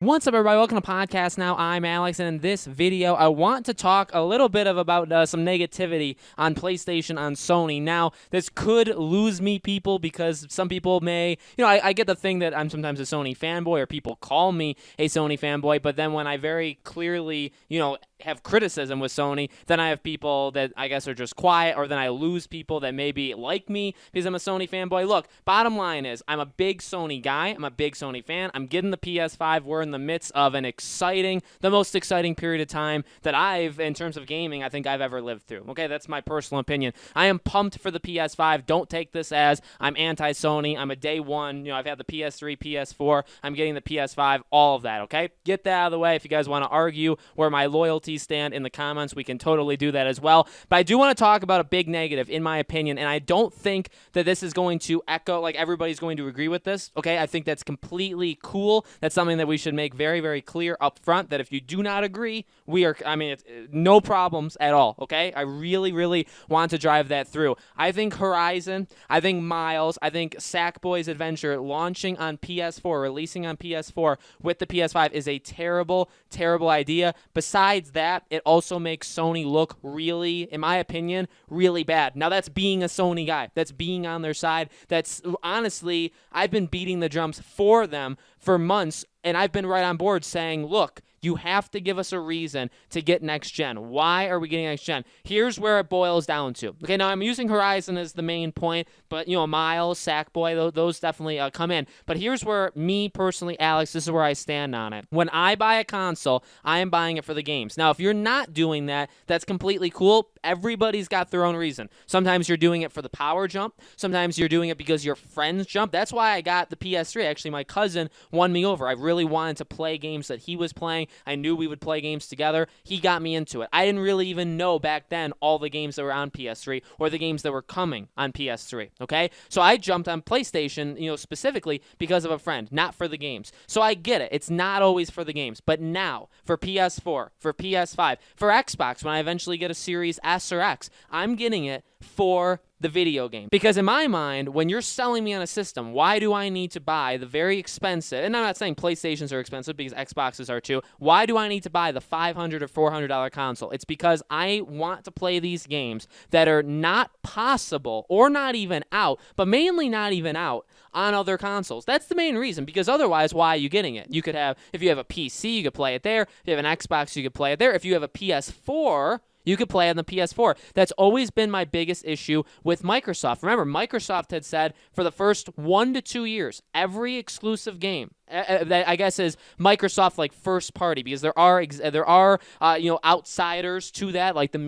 What's up, everybody? Welcome to Podcast Now. I'm Alex, and in this video, I want to talk a little bit about some negativity on PlayStation, on Sony. Now, this could lose me people because some people may, I get the thing that I'm sometimes a Sony fanboy, or people call me a Sony fanboy, but then when I very clearly, have criticism with Sony, then I have people that I guess are just quiet, or then I lose people that maybe like me because I'm a Sony fanboy. Look, bottom line is, I'm a big Sony guy. I'm a big Sony fan. I'm getting the PS5. We're in the midst of the most exciting period of time that in terms of gaming, I think I've ever lived through. Okay, that's my personal opinion. I am pumped for the PS5. Don't take this as I'm anti-Sony. I'm a day one. I've had the PS3, PS4. I'm getting the PS5, all of that, okay? Get that out of the way. If you guys want to argue where my loyalties stand in the comments, we can totally do that as well. But I do want to talk about a big negative, in my opinion, and I don't think that this is going to echo, like everybody's going to agree with this, okay? I think that's completely cool. That's something that we should make very, very clear up front, that if you do not agree, it's no problems at all, okay? I really, really want to drive that through. I think Horizon, I think Miles, I think Sackboy's Adventure launching on PS4, releasing on PS4 with the PS5 is a terrible, terrible idea. Besides that, it also makes Sony look really, in my opinion, really bad. Now, that's being a Sony guy. That's being on their side. That's, honestly, I've been beating the drums for them for months, and I've been right on board saying, look, you have to give us a reason to get next gen. Why are we getting next gen? Here's where it boils down to. Okay, now I'm using Horizon as the main point, but, Miles, Sackboy, those definitely come in. But here's where me personally, Alex, this is where I stand on it. When I buy a console, I am buying it for the games. Now, if you're not doing that, that's completely cool. Everybody's got their own reason. Sometimes you're doing it for the power jump. Sometimes you're doing it because your friends jump. That's why I got the PS3. Actually, my cousin won me over. I really wanted to play games that he was playing. I knew we would play games together. He got me into it. I didn't really even know back then all the games that were on PS3 or the games that were coming on PS3, okay? So I jumped on PlayStation, specifically because of a friend, not for the games. So I get it. It's not always for the games. But now, for PS4, for PS5, for Xbox, when I eventually get a Series S or X, I'm getting it for the video game. Because in my mind, when you're selling me on a system, why do I need to buy the very expensive, and I'm not saying PlayStations are expensive because Xboxes are too, why do I need to buy the $500 or $400 console? It's because I want to play these games that are not possible or not even out, but mainly not even out on other consoles. That's the main reason, because otherwise, why are you getting it? You could have, if you have a PC, you could play it there. If you have an Xbox, you could play it there. If you have a PS4, you could play on the PS4. That's always been my biggest issue with Microsoft. Remember, Microsoft had said for the first 1 to 2 years, every exclusive game that I guess is Microsoft like first party, because there are outsiders to that, like the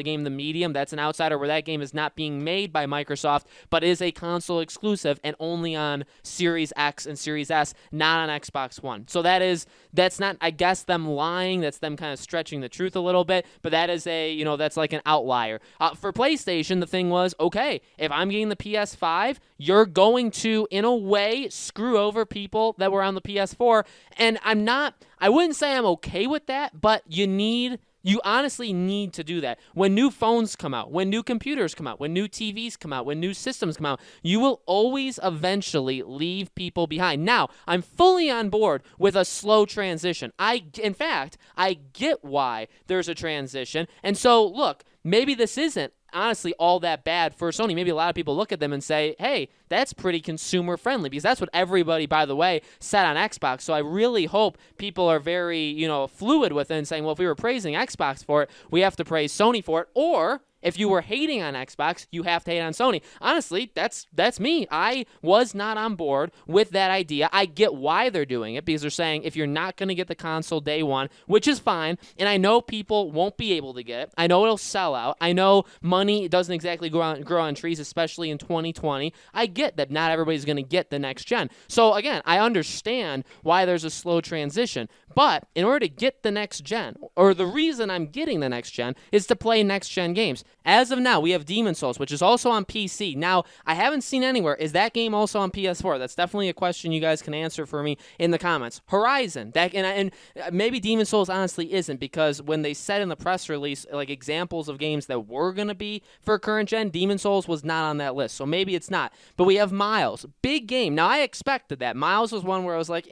game The Medium. That's an outsider where that game is not being made by Microsoft, but is a console exclusive and only on Series X and Series S, not on Xbox One. So that's not, I guess, them lying. That's them kind of stretching the truth a little bit, but that is that's like an outlier. For PlayStation, the thing was, okay, if I'm getting the PS5, you're going to, in a way, screw over people that were on the PS4, and I wouldn't say I'm okay with that, but you honestly need to do that. When new phones come out, when new computers come out, when new TVs come out, when new systems come out, you will always eventually leave people behind. Now, I'm fully on board with a slow transition. In fact, I get why there's a transition. And so, look, maybe this isn't honestly all that bad for Sony. Maybe a lot of people look at them and say, hey, that's pretty consumer friendly, because that's what everybody, by the way, said on Xbox. So I really hope people are very, fluid with it and saying, well, if we were praising Xbox for it, we have to praise Sony for it. Or if you were hating on Xbox, you have to hate on Sony. Honestly, that's me. I was not on board with that idea. I get why they're doing it, because they're saying if you're not going to get the console day one, which is fine, and I know people won't be able to get it. I know it'll sell out. I know money doesn't exactly grow on trees, especially in 2020. I get that not everybody's going to get the next gen. So again, I understand why there's a slow transition. But in order to get the next gen, or the reason I'm getting the next gen, is to play next gen games. As of now, we have Demon Souls, which is also on PC. Now, I haven't seen anywhere, is that game also on PS4? That's definitely a question you guys can answer for me in the comments. Horizon, and maybe Demon Souls honestly isn't, because when they said in the press release, like, examples of games that were going to be for current gen, Demon Souls was not on that list, so maybe it's not. But we have Miles, big game. Now, I expected that. Miles was one where I was like,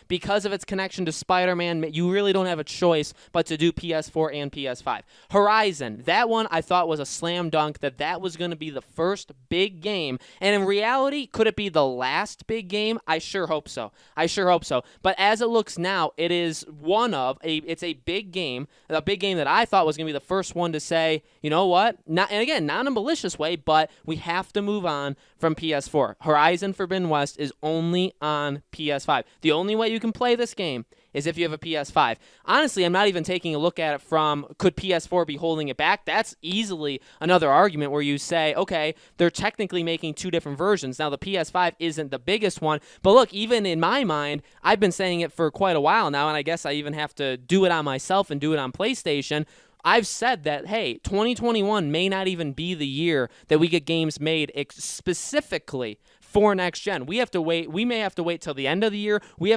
because of its connection to Spider-Man, you really don't have a choice but to do PS4 and PS5. Horizon, that one I thought was a slam dunk, that was going to be the first big game, and in reality, could it be the last big game? I sure hope so. But as it looks now, it is it's a big game that I thought was going to be the first one to say, you know what, not in a malicious way, but we have to move on from PS4. Horizon Forbidden West is only on PS5. The only way you can play this game is if you have a PS5. Honestly, I'm not even taking a look at it from, could PS4 be holding it back? That's easily another argument where you say, okay, they're technically making two different versions. Now, the PS5 isn't the biggest one, but look, even in my mind, I've been saying it for quite a while now, and I guess I even have to do it on myself and do it on PlayStation. I've said that, hey, 2021 may not even be the year that we get games made specifically for next gen. We have to wait. We may have to wait till the end of the year. We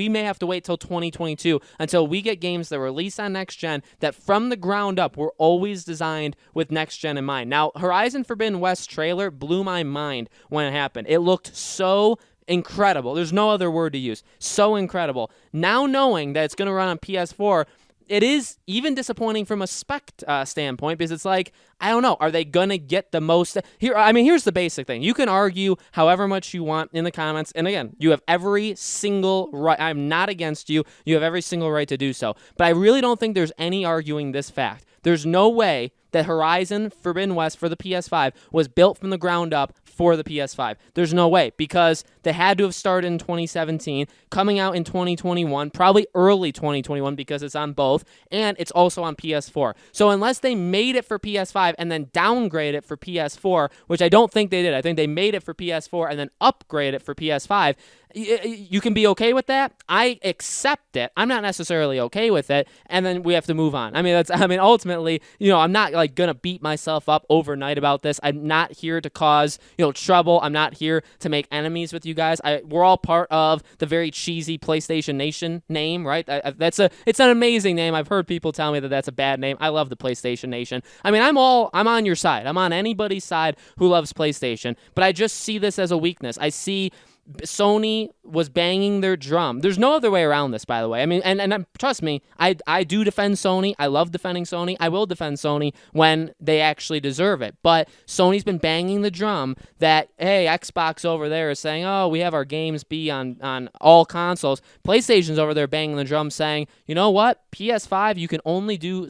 may have to wait till 2022 until we get games that release on next gen that from the ground up were always designed with next gen in mind. Now, Horizon Forbidden West trailer blew my mind when it happened. It looked so incredible. There's no other word to use. So incredible. Now knowing that it's going to run on PS4, it is even disappointing from a spec standpoint, because it's like, I don't know, are they going to get the most? Here's the basic thing. You can argue however much you want in the comments, and again, you have every single right. I'm not against you. You have every single right to do so. But I really don't think there's any arguing this fact. There's no way that Horizon Forbidden West for the PS5 was built from the ground up for the PS5. There's no way, because they had to have started in 2017, coming out in 2021, probably early 2021 because it's on both, and it's also on PS4. So unless they made it for PS5 and then downgrade it for PS4, which I don't think they did. I think they made it for PS4 and then upgrade it for PS5. You can be okay with that. I accept it. I'm not necessarily okay with it, and then we have to move on. Ultimately, I'm not like gonna beat myself up overnight about this. I'm not here to cause trouble. I'm not here to make enemies with you guys. We're all part of the very cheesy PlayStation Nation name, right? It's an amazing name. I've heard people tell me that that's a bad name. I love the PlayStation Nation. I'm on your side. I'm on anybody's side who loves PlayStation, but I just see this as a weakness. I see Sony was banging their drum. There's no other way around this, by the way. And trust me, I do defend Sony. I love defending Sony. I will defend Sony when they actually deserve it. But Sony's been banging the drum that, hey, Xbox over there is saying, oh, we have our games be on all consoles. PlayStation's over there banging the drum saying, you know what? PS5,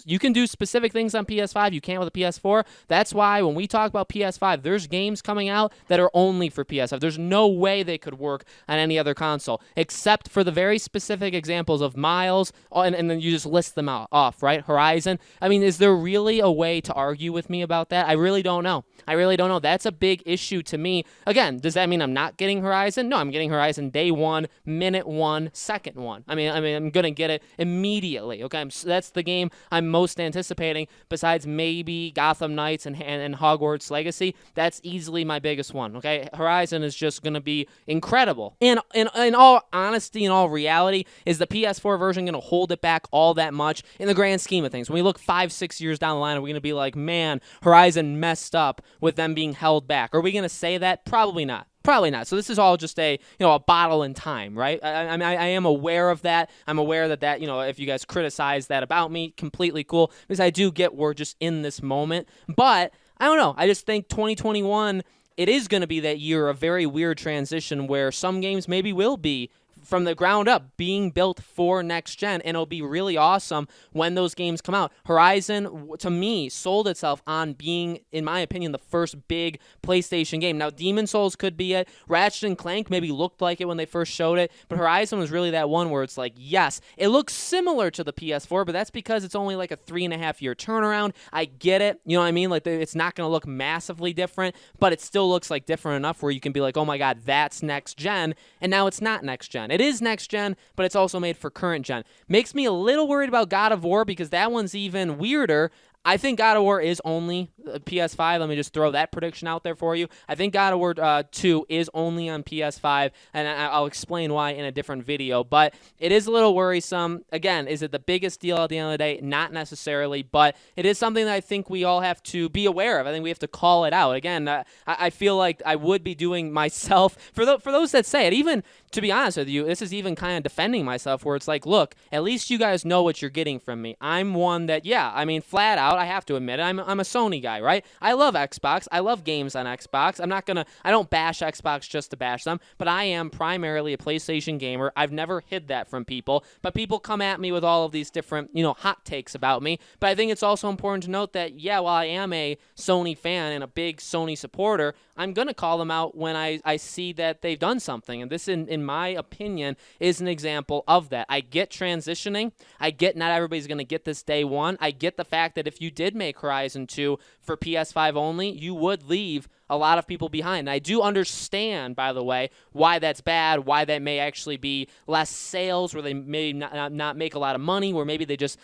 you can do specific things on PS5 you can't with a PS4. That's why when we talk about PS5, there's games coming out that are only for PS5. There's no way they could work on any other console, except for the very specific examples of Miles, and then you just list them off, right? Horizon. Is there really a way to argue with me about that? I really don't know. That's a big issue to me. Again, does that mean I'm not getting Horizon? No, I'm getting Horizon day one, minute one, second one. I'm gonna get it immediately. Okay, that's the game I'm most anticipating, besides maybe Gotham Knights and Hogwarts Legacy. That's easily my biggest one. Okay, Horizon is just gonna be incredible. In all honesty, in all reality, is the PS4 version going to hold it back all that much in the grand scheme of things? When we look 5-6 years down the line, are we going to be like, man, Horizon messed up with them being held back? Are we going to say that? Probably not. So this is all just a bottle in time, right? I am aware of that. I'm aware that if you guys criticize that about me, completely cool, because I do get we're just in this moment. But I don't know. I just think 2021, it is going to be that year of very weird transition where some games maybe will be from the ground up being built for next gen, and it'll be really awesome when those games come out. Horizon, to me, sold itself on being, in my opinion, the first big PlayStation game. Now, Demon Souls could be it. Ratchet and Clank maybe looked like it when they first showed it, but Horizon was really that one where it's like, yes, it looks similar to the PS4, but that's because it's only like a 3.5-year turnaround. I get it. You know what I mean? Like, it's not going to look massively different, but it still looks like different enough where you can be like, oh my God, that's next gen, and now it's not next gen. It is next gen, but it's also made for current gen. Makes me a little worried about God of War, because that one's even weirder. I think God of War is only PS5. Let me just throw that prediction out there for you. I think God of War 2 is only on PS5, and I'll explain why in a different video. But it is a little worrisome. Again, is it the biggest deal at the end of the day? Not necessarily, but it is something that I think we all have to be aware of. I think we have to call it out. Again, I feel like I would be doing myself, for those that say it, even to be honest with you, this is even kind of defending myself, where it's like, look, at least you guys know what you're getting from me. I'm one that, yeah, I mean, flat out, I have to admit it, I'm a Sony guy, right? I love Xbox. I love games on Xbox. I don't bash Xbox just to bash them, but I am primarily a PlayStation gamer. I've never hid that from people, but people come at me with all of these different, hot takes about me. But I think it's also important to note that, yeah, while I am a Sony fan and a big Sony supporter, I'm going to call them out when I see that they've done something. And this, in my opinion, is an example of that. I get transitioning. I get not everybody's going to get this day one. I get the fact that if you did make Horizon 2 for PS5 only, you would leave a lot of people behind. And I do understand, by the way, why that's bad, why that may actually be less sales, where they may not make a lot of money, where maybe they just,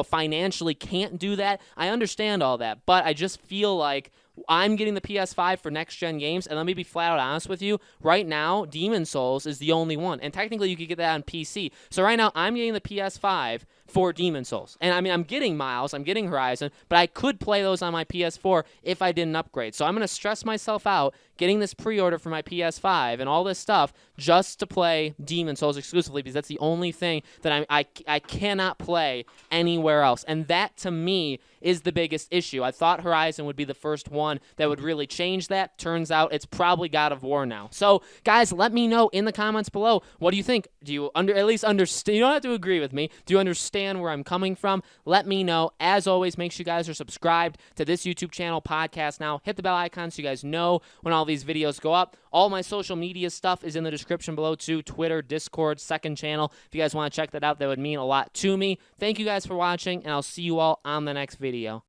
financially can't do that. I understand all that, but I just feel like I'm getting the PS5 for next-gen games, and let me be flat out honest with you. Right now, Demon's Souls is the only one, and technically you could get that on PC. So right now, I'm getting the PS5 for Demon's Souls. And I mean, I'm getting Miles, I'm getting Horizon, but I could play those on my PS4 if I didn't upgrade. So I'm going to stress myself out getting this pre-order for my PS5 and all this stuff just to play Demon's Souls exclusively, because that's the only thing that I cannot play anywhere else. And that, to me, is the biggest issue. I thought Horizon would be the first one that would really change that. Turns out it's probably God of War now. So, guys, let me know in the comments below. What do you think? Do you at least understand? You don't have to agree with me. Do you understand where I'm coming from? Let me know. As always, make sure you guys are subscribed to this YouTube channel, Podcast Now. Hit the bell icon so you guys know when all these videos go up. All my social media stuff is in the description below too. Twitter, Discord, second channel. If you guys want to check that out, that would mean a lot to me. Thank you guys for watching, and I'll see you all on the next video.